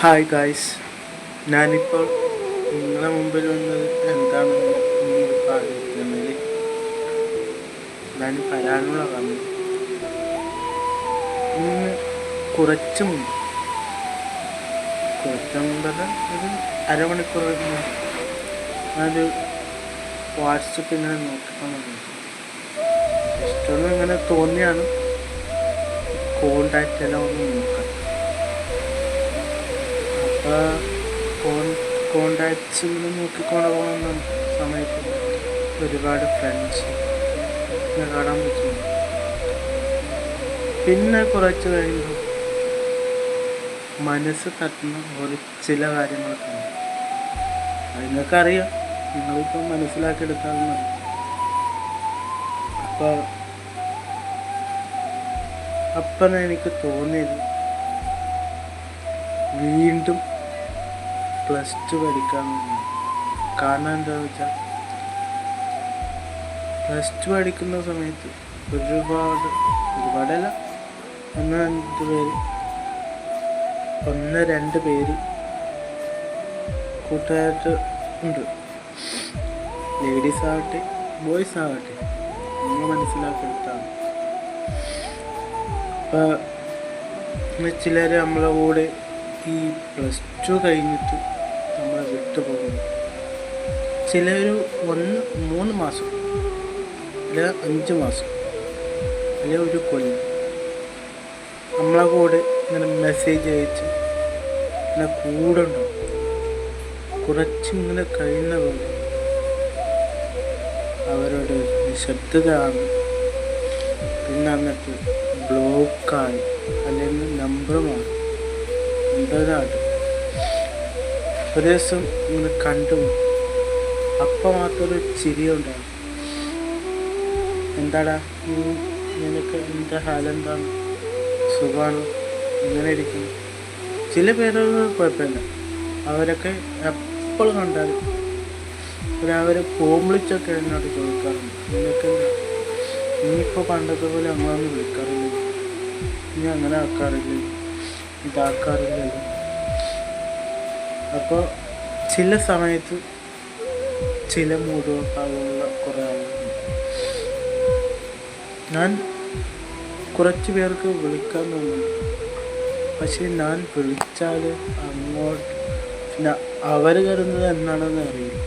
Hi guys, ഞാനിപ്പോൾ നിങ്ങളുടെ മുമ്പിൽ വന്നത് എന്താണെന്ന് നിങ്ങൾക്ക് അറിയിക്കുന്നതിൽ ഞാൻ പറയാനുള്ള കാരണം, ഇന്ന് കുറച്ച് മുമ്പല്ല, ഒരു അരമണിക്കൂർ മുമ്പ് ഞാനൊരു വാട്സപ്പ് ഇങ്ങനെ നോക്കിക്കൊണ്ടിരുന്നു. ജസ്റ്റൊന്നും ഇങ്ങനെ തോന്നിയാണ് കോണ്ടാക്റ്റ് എല്ലാം ഒന്ന് നോക്കാം. അപ്പോൾ കോണ്ടാക്ട്സ് ഇങ്ങനെ നോക്കിക്കൊണ്ട് പോകുന്ന സമയത്ത് ഒരുപാട് ഫ്രണ്ട്സ് ഇങ്ങനെ കാണാൻ പറ്റുന്നു. പിന്നെ കുറച്ച് കഴിയുമ്പോൾ മനസ്സ് തട്ടുന്ന ഒരു ചില കാര്യങ്ങളൊക്കെ ഉണ്ട്. അത് നിങ്ങൾക്കറിയാം, നിങ്ങളിപ്പോൾ മനസ്സിലാക്കിയെടുക്കാവുന്ന. അപ്പം എനിക്ക് തോന്നിയത് വീണ്ടും +2 പഠിക്കാമെന്ന്. കാരണം എന്താണെന്ന് വെച്ചാൽ, +2 പഠിക്കുന്ന സമയത്ത് ഒരുപാടല്ല, 1-2 പേര് കൂട്ടുകാരായിട്ട് ഉണ്ട്. ലേഡീസ് ആവട്ടെ ബോയ്സ് ആവട്ടെ, നമ്മൾ മനസ്സിലാക്കിയെടുത്താണ്. അപ്പം ചിലർ നമ്മളെ കൂടെ ഈ +2 കഴിഞ്ഞിട്ട് നമ്മളെ വിട്ടു പോകുന്നു. ചിലർ 3 മാസം, അല്ല 5 മാസം, അല്ല ഒരു കൊല്ലം നമ്മളെ കൂടെ ഇങ്ങനെ മെസ്സേജ് അയച്ച് ഇങ്ങനെ കൂടെ ഉണ്ടാവും. കുറച്ചിങ്ങനെ കഴിയുന്ന പോലെ അവരുടെ നിശബ്ദതയാണ്. പിന്നെ എന്നിട്ട് ബ്ലോക്കായി, അല്ലെങ്കിൽ നമ്പർ മാറി ഉണ്ടതായിട്ട് ഒരു ദിവസം ഇങ്ങനെ കണ്ടു. അപ്പം മാത്രമൊരു ചിരിയുണ്ടാകും. എന്താടാ നിനക്ക് എൻ്റെ ഹാലെന്താണ്, സുഖമാണ്, ഇങ്ങനെ ഇരിക്കുന്നു. ചില പേരൊന്നും കുഴപ്പമില്ല, അവരൊക്കെ എപ്പോഴും കണ്ടാലും അവരെ വിളിച്ചൊക്കെ എന്നോട് ചോദിക്കാറുണ്ട്, നിനക്കെന്താ നീയിപ്പോൾ പണ്ടത്തെ പോലെ അങ്ങനൊന്നും വിളിക്കാറില്ല, നീ അങ്ങനെ ആക്കാറില്ല, ഇതാക്കാറില്ലല്ലോ. അപ്പോൾ ചില സമയത്ത് ചില മൂടുള്ള കുറേ ആളുകളുണ്ട്. ഞാൻ കുറച്ച് പേർക്ക് വിളിക്കാൻ തോന്നുന്നു, പക്ഷെ ഞാൻ വിളിച്ചാൽ അങ്ങോട്ട് പിന്നെ അവർ കരുതുന്നത് എന്താണെന്ന് അറിയില്ല.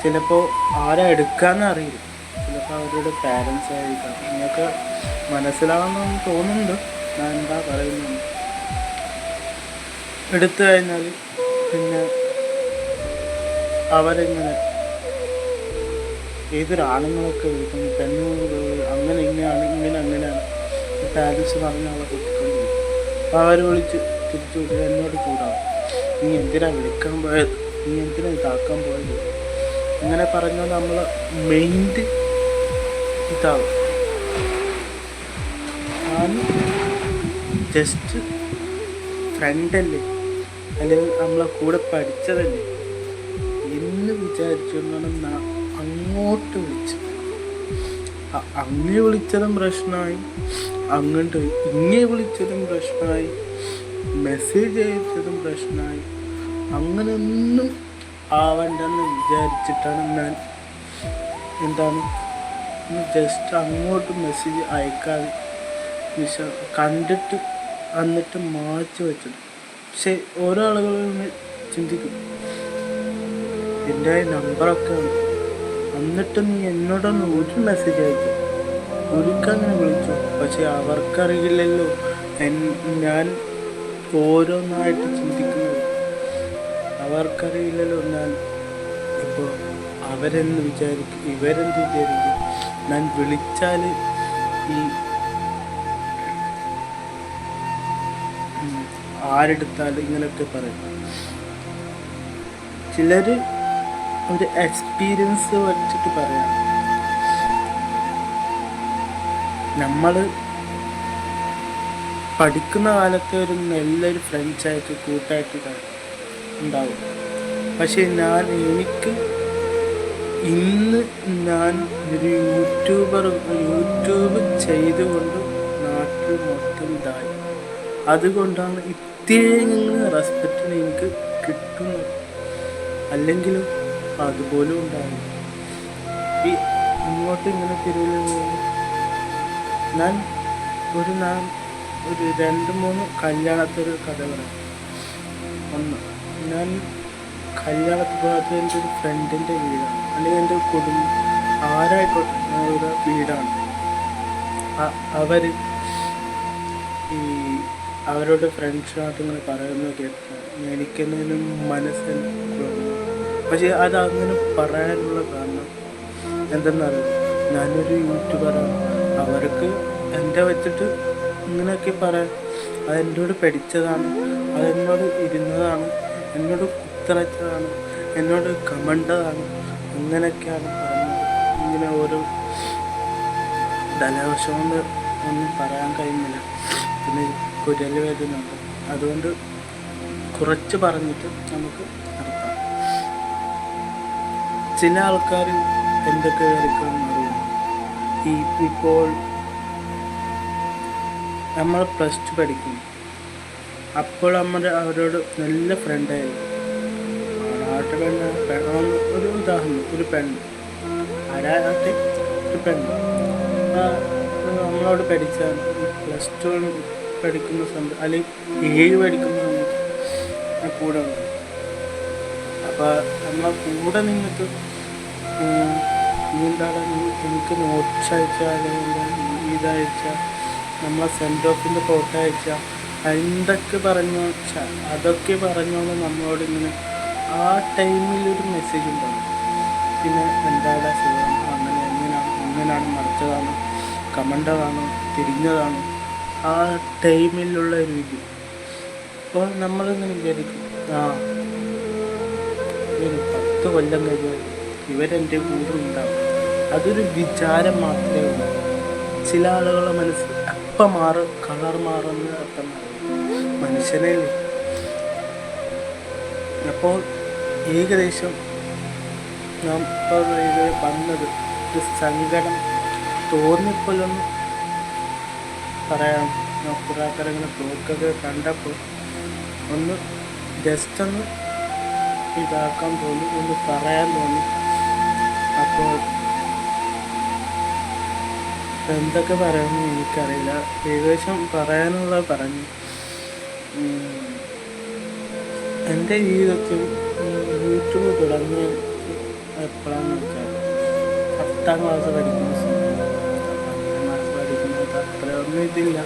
ചിലപ്പോൾ ആരാ എടുക്കാമെന്ന് അറിയില്ല, ചിലപ്പോൾ അവരുടെ പാരൻസ് ആയിരിക്കാം. നിങ്ങൾക്ക് മനസ്സിലാവുന്നെന്ന് തോന്നുന്നുണ്ട് ഞാൻ എന്താ പറയുന്നത്. എടുത്തു കഴിഞ്ഞാൽ പിന്നെ അവരിങ്ങനെ ഏതൊരാണുങ്ങളൊക്കെ വിളിക്കുന്നു, പെണ്ണുങ്ങൾ അങ്ങനെ അങ്ങനെയാണ് പാരൻസ് പറഞ്ഞ് അവരെ കുട്ടിക്കൊണ്ടിരിക്കും. അപ്പോൾ അവർ വിളിച്ച് തിരിച്ചു വിട്ട് എന്നോട് കൂടാവും, നീ എന്തിനാ വിളിക്കാൻ പോയത്, നീ എന്തിനാ ഇതാക്കാൻ പോയത്, അങ്ങനെ പറഞ്ഞാൽ നമ്മൾ മൈൻഡ് ഇതാവും. ഞാൻ ജസ്റ്റ് ഫ്രണ്ടല്ലേ, അല്ലെങ്കിൽ നമ്മളെ കൂടെ പഠിച്ചതല്ലേ എന്ന് വിചാരിച്ചുകൊണ്ടാണ് അങ്ങോട്ട് വിളിച്ചത്. അങ്ങേ വിളിച്ചതും പ്രശ്നമായി, അങ്ങോട്ട് ഇങ്ങേ വിളിച്ചതും പ്രശ്നമായി, മെസ്സേജ് അയച്ചതും പ്രശ്നമായി. അങ്ങനെയൊന്നും ആവണ്ടെന്ന് വിചാരിച്ചിട്ടാണ് ഞാൻ ജസ്റ്റ് അങ്ങോട്ട് മെസ്സേജ് അയക്കാതെ കണ്ടിട്ട് എന്നിട്ട് മാറ്റി വെച്ചത്. പക്ഷെ ഓരോ ആളുകളും ചിന്തിക്കും, എൻ്റെ നമ്പറൊക്കെ ഉണ്ട്, എന്നിട്ട് നീ എന്നോടൊന്ന് ഒരു മെസ്സേജ് അയച്ചു, ഒരിക്കങ്ങനെ വിളിച്ചു. പക്ഷെ അവർക്കറിയില്ലല്ലോ ഞാൻ ഓരോന്നായിട്ട് ചിന്തിക്കുന്നത്. അവർക്കറിയില്ലല്ലോ ഞാൻ ഇപ്പോൾ അവരെന്ന് വിചാരിക്കും, ഇവരെന്ത് വിചാരിക്കും. ഞാൻ വിളിച്ചാൽ ഈ ആരെടുത്താലും ഇങ്ങനെയൊക്കെ പറയും. ചിലർ ഒരു എക്സ്പീരിയൻസ് വെച്ചിട്ട് പറയാം. നമ്മൾ പഠിക്കുന്ന കാലത്തെ ഒരു നല്ലൊരു ഫ്രണ്ട്സായിട്ട് കൂട്ടായിട്ട് ഉണ്ടാവും. പക്ഷെ എനിക്ക് ഇന്ന് ഞാൻ ഒരു യൂട്യൂബ് ചെയ്തുകൊണ്ട് നാട്ടിൽ മൊത്തം ഇതായി. അതുകൊണ്ടാണ് ഇത്തിരി റെസ്പെക്റ്റിന് എനിക്ക് കിട്ടുന്നു. അല്ലെങ്കിലും അതുപോലും ഉണ്ടാവില്ല. ഈ ഇങ്ങോട്ട് ഇങ്ങനെ തിരിഞ്ഞു ഞാൻ ഒരു 2-3 കല്യാണത്തൊരു കഥ പറയാം. ഒന്ന്, ഞാൻ കല്യാണത്തിൽ പോകാത്ത എൻ്റെ ഒരു ഫ്രണ്ടിൻ്റെ വീടാണ്, അല്ലെങ്കിൽ എൻ്റെ കുടുംബം ആരായിക്കോട്ടെ ഒരു വീടാണ്. അവർ ഈ അവരുടെ ഫ്രണ്ട്സിനായിട്ട് ഇങ്ങനെ പറയുന്നത് കേട്ടാൽ എനിക്കെന്തെങ്കിലും മനസ്സിൽ കുഴപ്പം. പക്ഷേ അതങ്ങനെ പറയാനുള്ള കാരണം എന്തെന്നറിയാം, ഞാനൊരു യൂട്യൂബറാണ്. അവർക്ക് എൻ്റെ വെച്ചിട്ട് ഇങ്ങനെയൊക്കെ പറയാം. അതെന്നോട് പഠിച്ചതാണ്, അതെന്നോട് ഇരുന്നതാണ്, എന്നോട് കുത്തിറച്ചതാണ്, എന്നോട് കമണ്ടതാണ്, അങ്ങനെയൊക്കെയാണ് പറഞ്ഞത്. ഇങ്ങനെ ഓരോ തലവശം കൊണ്ട് ഒന്നും പറയാൻ കഴിയുന്നില്ല. പിന്നെ കുരൽ വേദനയുണ്ട്. അതുകൊണ്ട് കുറച്ച് പറഞ്ഞിട്ട് നമുക്ക് നടത്താം. ചില ആൾക്കാർ എന്തൊക്കെ വരയ്ക്കണം അറിയുന്നു. ഇപ്പോൾ നമ്മൾ +2 പഠിക്കുന്നു. അപ്പോൾ അവരോട് നല്ല ഫ്രണ്ടായിരുന്നു. ആണാട്ടെ ഒരു ഉദാഹരണം, ഒരു പെണ്ണ് ആരാട്ടെ ഒരു പെണ്ണ് നമ്മളോട് പഠിച്ചാണ്. +2 പഠിക്കുന്ന സമയത്ത് അല്ലെങ്കിൽ 7 പഠിക്കുന്ന സമയത്ത് കൂടെ ഉണ്ട്. അപ്പോൾ നമ്മൾ കൂടെ നിന്നിട്ട് എന്താണ് എനിക്ക് നോട്ട്സ് അയച്ചാൽ അല്ലെങ്കിൽ ഇതയച്ചാൽ നമ്മളെ സെൻഡ് ഓഫിൻ്റെ ഫോട്ടോ അയച്ചാൽ എന്തൊക്കെ പറഞ്ഞു വെച്ചാൽ അതൊക്കെ പറഞ്ഞോണ്ട് നമ്മളോട് ഇങ്ങനെ ആ ടൈമിലൊരു മെസ്സേജ് ഉണ്ടാകും. പിന്നെ എന്താണ് സുഖം, അങ്ങനെയാണ് മറിച്ചതാണ്, കമൻ്റതാണ്, തിരിഞ്ഞതാണ്, ആ ടൈമിലുള്ള രീതി. അപ്പോൾ നമ്മളിങ്ങനെ വിചാരിക്കും, ഒരു 10 കൊല്ലം കഴിഞ്ഞാൽ ഇവരെൻ്റെ കൂടെ ഉണ്ടാവും. അതൊരു വിചാരം മാത്രമേ ഉള്ളൂ. ചില ആളുകളുടെ മനസ്സിൽ അപ്പം കളർ മാറുന്ന അർത്ഥം മനുഷ്യനല്ലേ. അപ്പോൾ ഏകദേശം നാം ഇപ്പോൾ വന്നത് ഒരു സങ്കടം തോന്നിപ്പോലൊന്ന് പറയാം. കുറേ കാര്യങ്ങൾ ബ്ലോക്കൊക്കെ കണ്ടപ്പോൾ ഒന്ന് ജസ്റ്റ് ഒന്ന് ഇതാക്കാൻ തോന്നി, ഒന്ന് പറയാൻ തോന്നി. അപ്പോൾ എന്തൊക്കെ പറയുമെന്ന് എനിക്കറിയില്ല. ഏകദേശം പറയാനുള്ള പറഞ്ഞു. എൻ്റെ ജീവിതത്തിൽ യൂട്യൂബ് തുടങ്ങിയ എപ്പോഴാണെന്ന് വെച്ചാൽ 10ാം ക്ലാസ് പഠിക്കുന്ന സമയത്ത്. 10ാം ക്ലാസ് പഠിക്കുന്നത് അത്രയൊന്നും ഇതില്ല.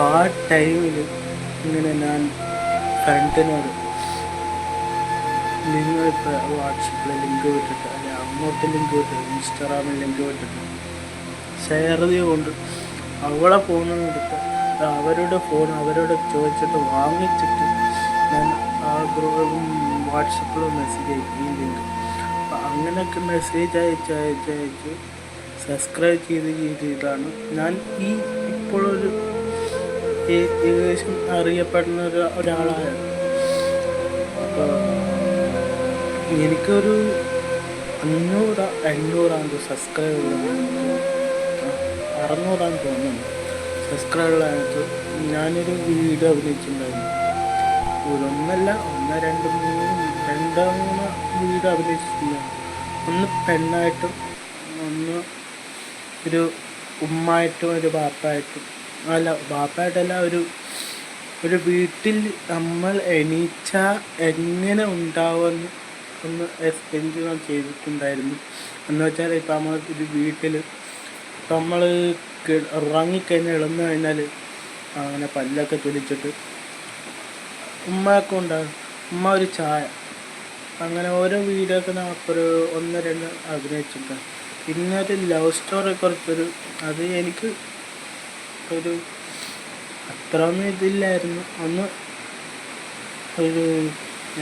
ആ ടൈമിൽ ഇങ്ങനെ ഞാൻ ഫ്രണ്ടിനോട് ഇപ്പോൾ വാട്സപ്പിൽ ലിങ്ക് വിട്ടിട്ട് അല്ലെങ്കിൽ അങ്ങോട്ട് ലിങ്ക് വിട്ടിട്ട് ഇൻസ്റ്റാഗ്രാമിൽ ലിങ്ക് വിട്ടിട്ട് ഷെയർ ചെയ്തുകൊണ്ട് അവളെ ഫോണിൽ എടുത്ത് അവരുടെ ഫോൺ അവരോട് ചോദിച്ചിട്ട് വാങ്ങിച്ചിട്ട് ഞാൻ ആ വാട്സപ്പിൽ മെസ്സേജ് അയക്കും ഈ ലിങ്ക്. അപ്പം അങ്ങനെയൊക്കെ മെസ്സേജ് അയച്ച് സബ്സ്ക്രൈബ് ചെയ്താണ് ഞാൻ ഇപ്പോഴൊരു ഏകദേശം അറിയപ്പെടുന്ന ഒരാളായത്. അപ്പോൾ എനിക്കൊരു 500-800 സബ്സ്ക്രൈബ് ഉള്ളത്, 600 തോന്നുന്നു സബ്സ്ക്രൈബുള്ളതിനകത്ത് ഞാനൊരു വീഡിയോ അഭിനയിച്ചിട്ടുണ്ടായിരുന്നു. ഒന്നല്ല 1, 2, 3 വീഡിയോ അഭിനയിച്ചിട്ടുണ്ടായിരുന്നു. ഒന്ന് പെണ്ണായിട്ടും ഒന്ന് ഒരു ഉമ്മായിട്ടും ഒരു ബാപ്പായിട്ടും. അല്ല, ബാപ്പായിട്ടല്ല, ഒരു വീട്ടിൽ നമ്മൾ എണീച്ചാൽ എങ്ങനെ ഉണ്ടാവുമെന്ന് ഒന്ന് എക്സ്പ്ലെയിൻ ചെയ്യാൻ ചെയ്തിട്ടുണ്ടായിരുന്നു. എന്ന് വെച്ചാൽ ഇപ്പം നമ്മൾ ഒരു വീട്ടിൽ ഇപ്പം നമ്മൾ ഉറങ്ങിക്കഴിഞ്ഞാൽ എഴുന്നു കഴിഞ്ഞാൽ അങ്ങനെ പല്ലൊക്കെ തുളിച്ചിട്ട് ഉമ്മയൊക്കെ ഉണ്ടാകും. ഉമ്മ ഒരു ചായ, അങ്ങനെ ഓരോ വീഡിയോ ഒക്കെ ഒരു 1-2 അഭിനയിച്ചിട്ടുണ്ട്. പിന്നെ ഒരു ലവ് സ്റ്റോറി കുറച്ചൊരു അത് എനിക്ക് ഒരു അത്രയൊന്നും ഇതില്ലായിരുന്നു. ഒന്ന് ഒരു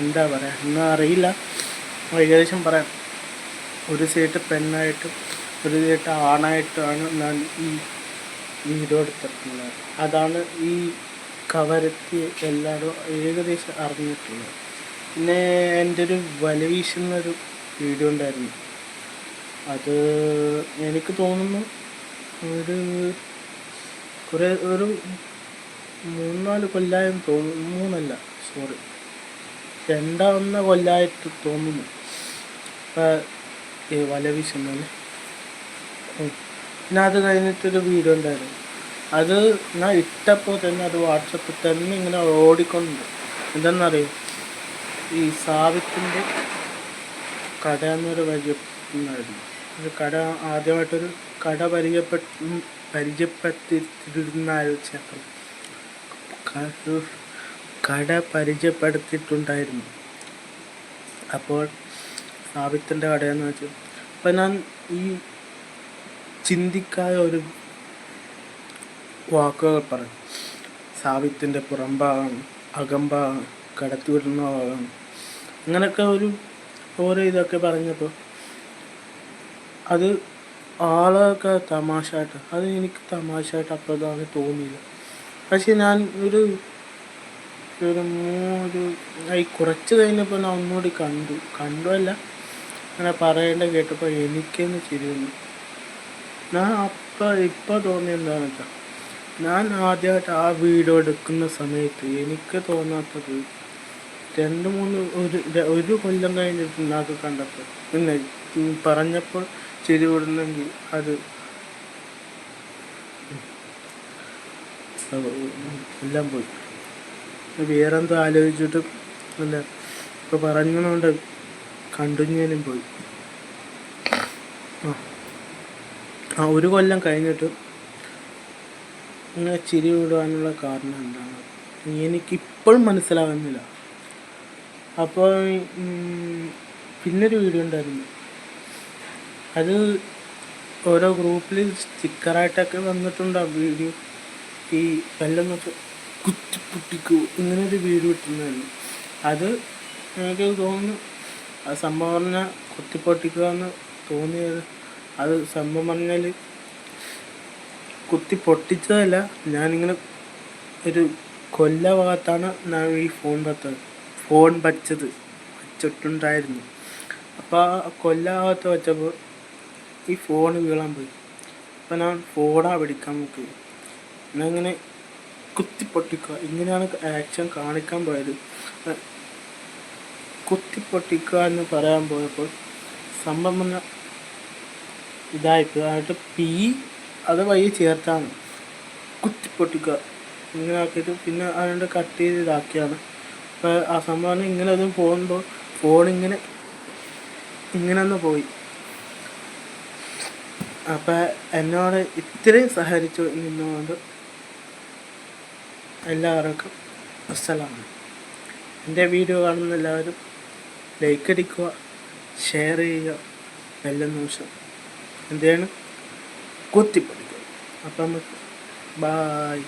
എന്താ പറയുക, ഒന്നും അറിയില്ല, ഏകദേശം പറയാം. ഒരു സൈഡ് പെണ്ണായിട്ടും ഒരു സൈഡ് ആണായിട്ടുമാണ് ഞാൻ ഈ വീഡിയോ എടുത്തിട്ടുള്ളത്. അതാണ് ഈ കവരത്തി എല്ലാവരും ഏകദേശം അറിഞ്ഞിട്ടുള്ളത്. പിന്നെ എൻ്റെ ഒരു വല വീശുന്നൊരു വീഡിയോ ഉണ്ടായിരുന്നു. അത് എനിക്ക് തോന്നുന്നു ഒരു ഒരു 3-4 കൊല്ലമായും തോന്നുന്നു. 3 അല്ല, സോറി, 2 കൊല്ലമായിട്ട് തോന്നുന്നു. ഈ വല വീശുന്നല്ലേ. പിന്നെ അത് കഴിഞ്ഞിട്ടൊരു വീഡിയോ ഉണ്ടായിരുന്നു. അത് ഞാൻ ഇട്ടപ്പോൾ തന്നെ അത് വാട്സപ്പിൽ തന്നെ ഇങ്ങനെ ഓടിക്കൊണ്ടുണ്ട്. എന്താണെന്നറിയോ, ഈ സാവിത്തിൻ്റെ കട എന്നൊരു പരിചയപ്പെടുത്തുന്നായിരുന്നു. ഒരു കട ആദ്യമായിട്ടൊരു കട പരിചയപ്പെടുത്തിയിട്ടുണ്ടായിരുന്നു. അപ്പോൾ സാവിത്തിൻ്റെ കടയെന്ന് വെച്ചു. അപ്പം ഞാൻ ഈ ചിന്തിക്കായ ഒരു വാക്കുകൾ പറയും. സാവിത്തിൻ്റെ പുറംഭാഗം, അകംഭാഗം, കടത്തി വിടുന്ന ഭാഗം, അങ്ങനെയൊക്കെ ഓരോ ഇതൊക്കെ പറഞ്ഞപ്പോൾ അത് ആളൊക്കെ തമാശയായിട്ട്, അത് എനിക്ക് തമാശയായിട്ട് അപ്പോൾ അതാണ് തോന്നിയില്ല. പക്ഷെ ഞാൻ കുറച്ച് കഴിഞ്ഞപ്പോൾ ഞാൻ ഒന്നുകൂടി കണ്ടുമല്ല അങ്ങനെ പറയേണ്ട കേട്ടപ്പോൾ എനിക്കെന്ന് ചിരി വന്നു. ഞാൻ ഇപ്പോൾ തോന്നിയത് എന്താണെന്ന് വെച്ചാൽ, ഞാൻ ആദ്യമായിട്ട് ആ വീഡിയോ എടുക്കുന്ന സമയത്ത് എനിക്ക് തോന്നാത്തത് 1 കൊല്ലം കഴിഞ്ഞിട്ട് നാക്ക് കണ്ടപ്പോൾ പിന്നെ പറഞ്ഞപ്പോൾ ചിരി വിടുന്നെങ്കിൽ അത് എല്ലാം പോയി. വേറെന്തോ ആലോചിച്ചിട്ട് അല്ല, ഇപ്പോൾ പറഞ്ഞുകൊണ്ട് കണ്ടിന്യൂനും പോയി. 1 കൊല്ലം കഴിഞ്ഞിട്ട് ഇങ്ങനെ ചിരി വിടുവാനുള്ള കാരണം എന്താണ് എനിക്കിപ്പോഴും മനസ്സിലാകുന്നില്ല. അപ്പോൾ പിന്നൊരു വീഡിയോ ഉണ്ടായിരുന്നു. അത് ഓരോ ഗ്രൂപ്പിൽ സ്റ്റിക്കറായിട്ടൊക്കെ വന്നിട്ടുണ്ട് ആ വീഡിയോ. ഈ വെല്ലം കുത്തിപ്പൊട്ടിക്കൂ ഇങ്ങനൊരു വീഡിയോ ഇട്ടുണ്ടായിരുന്നു. അത് എനിക്ക് തോന്നുന്നു അത് സംഭവം പറഞ്ഞാൽ കുത്തിപ്പൊട്ടിക്കുക എന്ന് തോന്നിയത്. അത് സംഭവം പറഞ്ഞാൽ കുത്തി പൊട്ടിച്ചതല്ല, ഞാനിങ്ങനെ ഒരു കൊല്ല ഭാഗത്താണ് ഞാൻ ഈ ഫോൺ വച്ചിട്ടുണ്ടായിരുന്നു. അപ്പോൾ ആ കൊല്ല ഭാഗത്ത് വെച്ചപ്പോൾ ഈ ഫോൺ വീഴാൻ പോയി. അപ്പോൾ ഞാൻ ഫോണാ പിടിക്കാൻ നോക്കി. ഞാൻ ഇങ്ങനെ കുത്തിപ്പൊട്ടിക്കുക, ഇങ്ങനെയാണ് ആക്ഷൻ കാണിക്കാൻ പോയത്. കുത്തിപ്പൊട്ടിക്കുക എന്ന് പറയാൻ പോയപ്പോൾ സംഭവം പറഞ്ഞാൽ ഇതായിപ്പോയി. ആയിട്ട് അത് വഴി ചേർത്താണ് കുത്തിപ്പൊട്ടിക്കുക ഇങ്ങനെ ആക്കിയിട്ട് പിന്നെ അതുകൊണ്ട് കട്ട് ചെയ്ത് ഇതാക്കിയാണ്. അപ്പോൾ ആ സംഭവം ഇങ്ങനെ അതും പോകുമ്പോൾ ഫോൺ ഇങ്ങനെ ഒന്ന് പോയി. അപ്പോൾ എന്നോട് ഇത്രയും സഹകരിച്ചു നിന്നുകൊണ്ട് എല്ലാവർക്കും അസ്സലാമു. എൻ്റെ വീഡിയോ കാണുന്ന എല്ലാവരും ലൈക്ക് അടിക്കുക, ഷെയർ ചെയ്യുക, എല്ലാ നിമിഷം എന്താണ് കുത്തിപ്പൊടിക്കുക. അപ്പം നമുക്ക് ബായ്.